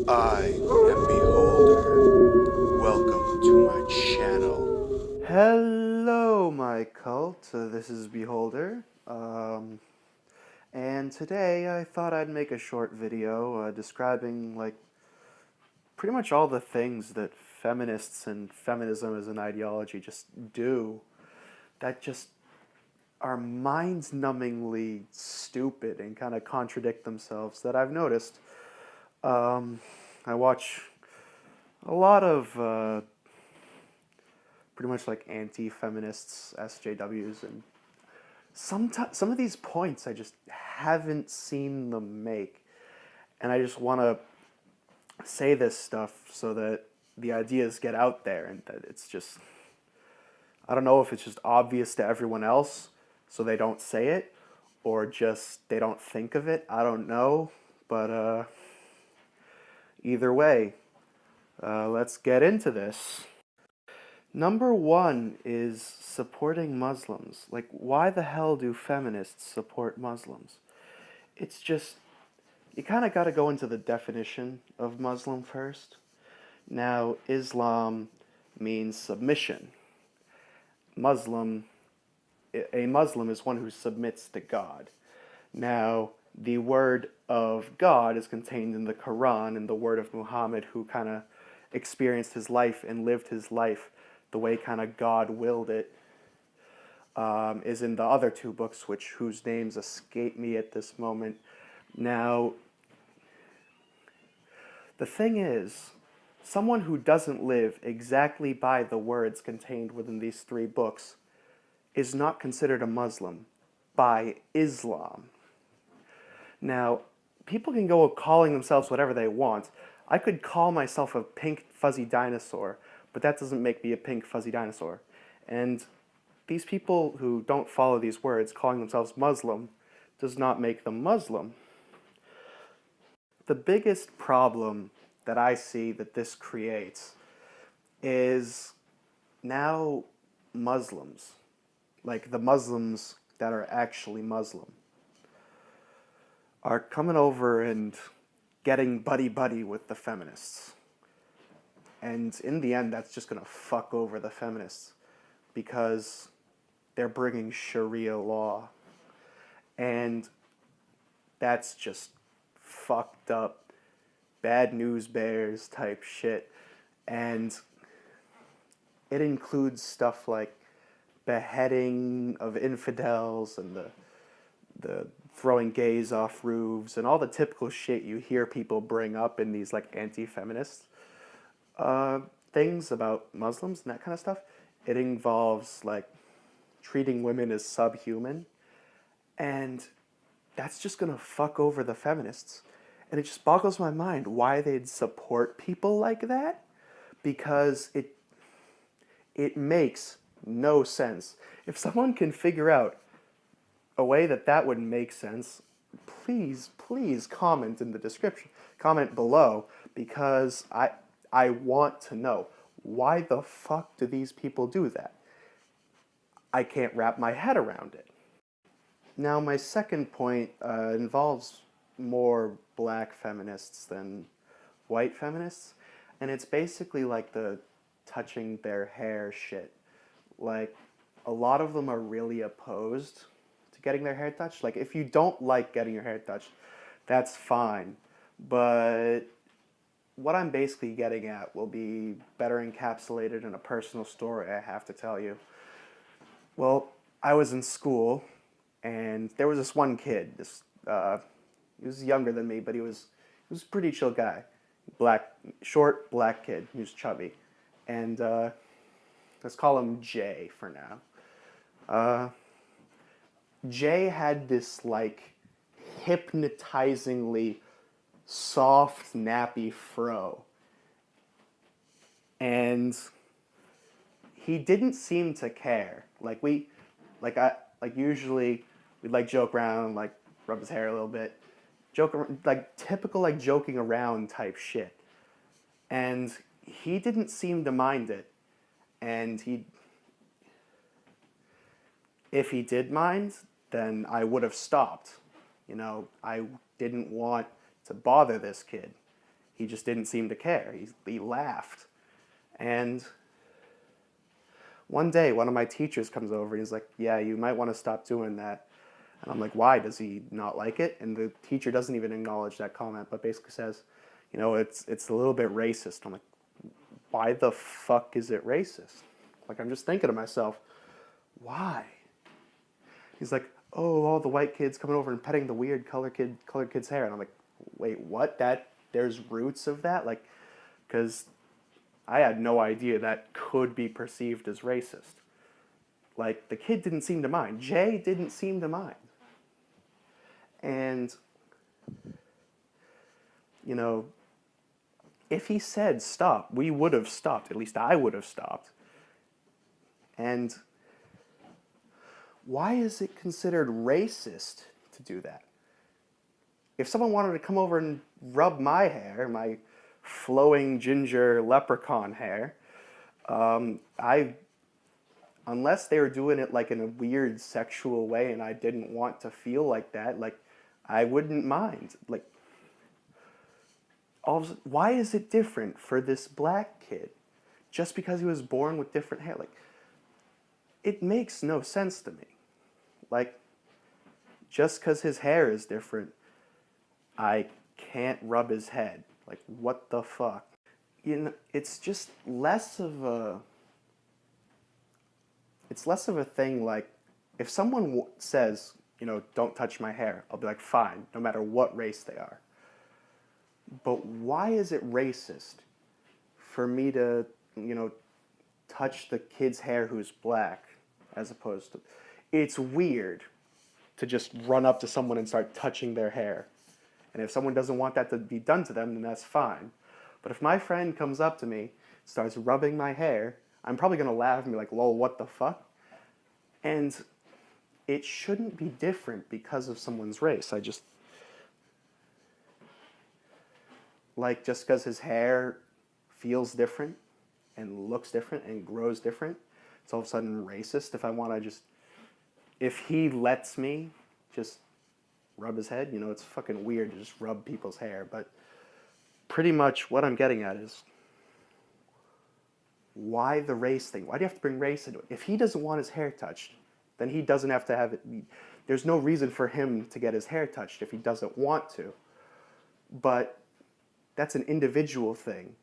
I am Beholder. Welcome to my channel. Hello, my cult. This is Beholder. And today I thought I'd make a short video describing, pretty much all the things that feminists and feminism as an ideology just do that just are mind-numbingly stupid and kind of contradict themselves that I've noticed. I watch a lot of pretty much like anti-feminists, SJWs, and some of these points I just haven't seen them make, and I just want to say this stuff so that the ideas get out there and that it's just, I don't know if it's just obvious to everyone else so they don't say it or just they don't think of it. I don't know, but either way, let's get into this. Number one is supporting Muslims. Like, why the hell do feminists support Muslims? It's just, you kind of got to go into the definition of Muslim first. Now, Islam means submission. Muslim, a Muslim is one who submits to God. Now, the word of God is contained in the Quran, and the word of Muhammad, who kind of experienced his life and lived his life the way kind of God willed it, is in the other two books, whose names escape me at this moment. Now, the thing is, someone who doesn't live exactly by the words contained within these three books is not considered a Muslim by Islam. Now, people can go calling themselves whatever they want. I could call myself a pink fuzzy dinosaur, but that doesn't make me a pink fuzzy dinosaur. And these people who don't follow these words, calling themselves Muslim, does not make them Muslim. The biggest problem that I see that this creates is now Muslims, like the Muslims that are actually Muslim, are coming over and getting buddy-buddy with the feminists. And in the end, that's just going to fuck over the feminists because they're bringing Sharia law. And that's just fucked up, bad news bears type shit. And it includes stuff like beheading of infidels and the throwing gays off roofs and all the typical shit you hear people bring up in these like anti-feminist things about Muslims and that kind of stuff. It involves like treating women as subhuman, and that's just gonna fuck over the feminists. And it just boggles my mind why they'd support people like that, because it makes no sense. If someone can figure out a way that that would make sense, please comment in the description, comment below, because I want to know, why the fuck do these people do that? I can't wrap my head around it. Now, my second point involves more black feminists than white feminists, and it's basically like the touching their hair shit. Like, a lot of them are really opposed to getting their hair touched. Like, if you don't like getting your hair touched, that's fine. But what I'm basically getting at will be better encapsulated in a personal story I have to tell you. Well, I was in school, and there was this one kid. He was younger than me, but he was a pretty chill guy. Short black kid. He was chubby, and let's call him Jay for now. Jay had this like hypnotizingly soft, nappy fro, and he didn't seem to care. Usually we'd like joke around, like rub his hair a little bit, like typical like joking around type shit, and he didn't seem to mind it, and if he did mind, then I would have stopped. You know, I didn't want to bother this kid. He just didn't seem to care. He laughed. And one day, one of my teachers comes over and he's like, yeah, you might want to stop doing that. And I'm like, why? Does he not like it? And the teacher doesn't even acknowledge that comment, but basically says, it's a little bit racist. I'm like, why the fuck is it racist? Like, I'm just thinking to myself, why? He's like, oh, all the white kids coming over and petting the weird colored kid's hair. And I'm like, wait, what? There's roots of that? Like, because I had no idea that could be perceived as racist. Like, the kid didn't seem to mind. Jay didn't seem to mind. And, if he said stop, we would have stopped. At least I would have stopped. And why is it considered racist to do that? If someone wanted to come over and rub my hair, my flowing ginger leprechaun hair, unless they were doing it like in a weird sexual way and I didn't want to feel like that, like, I wouldn't mind. Like, why is it different for this black kid just because he was born with different hair? Like, it makes no sense to me. Like, just because his hair is different, I can't rub his head. Like, what the fuck? It's just less of a thing. Like, if someone says, don't touch my hair, I'll be like, fine, no matter what race they are. But why is it racist for me to, touch the kid's hair who's black as opposed to... It's weird to just run up to someone and start touching their hair. And if someone doesn't want that to be done to them, then that's fine. But if my friend comes up to me, starts rubbing my hair, I'm probably going to laugh and be like, lol, what the fuck? And it shouldn't be different because of someone's race. Just because his hair feels different and looks different and grows different, it's all of a sudden racist. If he lets me just rub his head, it's fucking weird to just rub people's hair. But pretty much what I'm getting at is, why the race thing? Why do you have to bring race into it? If he doesn't want his hair touched, then he doesn't have to have it. There's no reason for him to get his hair touched if he doesn't want to. But that's an individual thing.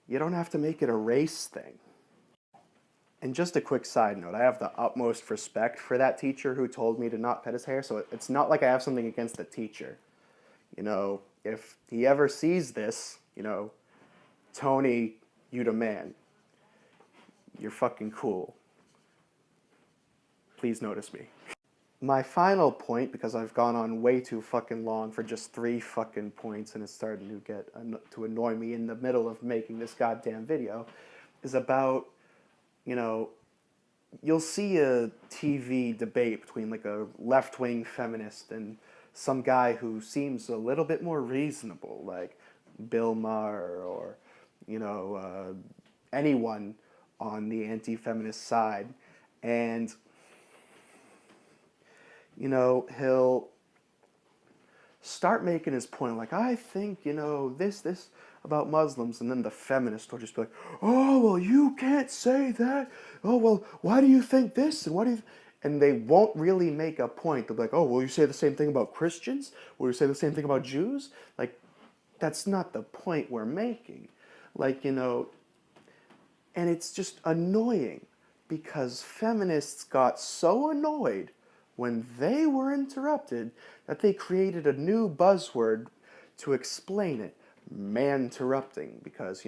You don't have to make it a race thing. And just a quick side note, I have the utmost respect for that teacher who told me to not pet his hair, so it's not like I have something against the teacher. If he ever sees this, Tony, you the man. You're fucking cool. Please notice me. My final point, because I've gone on way too fucking long for just 3 fucking points and it's starting to annoy me in the middle of making this goddamn video, is about, you'll see a TV debate between like a left-wing feminist and some guy who seems a little bit more reasonable, like Bill Maher or, anyone on the anti-feminist side. And, he'll start making his point, like, I think, this about Muslims, and then the feminist will just be like, oh, well, you can't say that. Oh, well, why do you think this? And and they won't really make a point. They'll be like, oh, well, you say the same thing about Christians? Will you say the same thing about Jews? Like, that's not the point we're making. Like, and it's just annoying because feminists got so annoyed when they were interrupted that they created a new buzzword to explain it. Man-interrupting, because,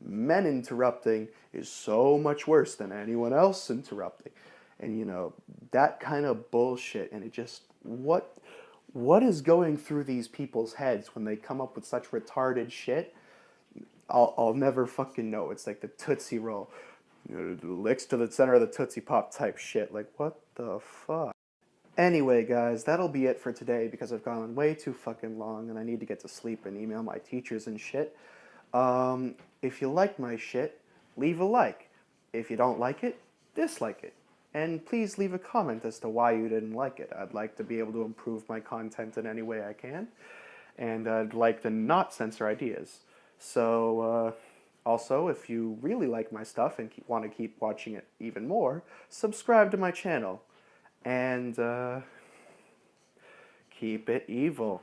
men interrupting is so much worse than anyone else interrupting. And, that kind of bullshit, and it just, what is going through these people's heads when they come up with such retarded shit? I'll never fucking know. It's like the Tootsie Roll, licks to the center of the Tootsie Pop type shit. Like, what the fuck? Anyway, guys, that'll be it for today because I've gone on way too fucking long and I need to get to sleep and email my teachers and shit. If you like my shit, leave a like. If you don't like it, dislike it. And please leave a comment as to why you didn't like it. I'd like to be able to improve my content in any way I can. and I'd like to not censor ideas. So, also, if you really like my stuff and want to keep watching it even more, subscribe to my channel and keep it evil.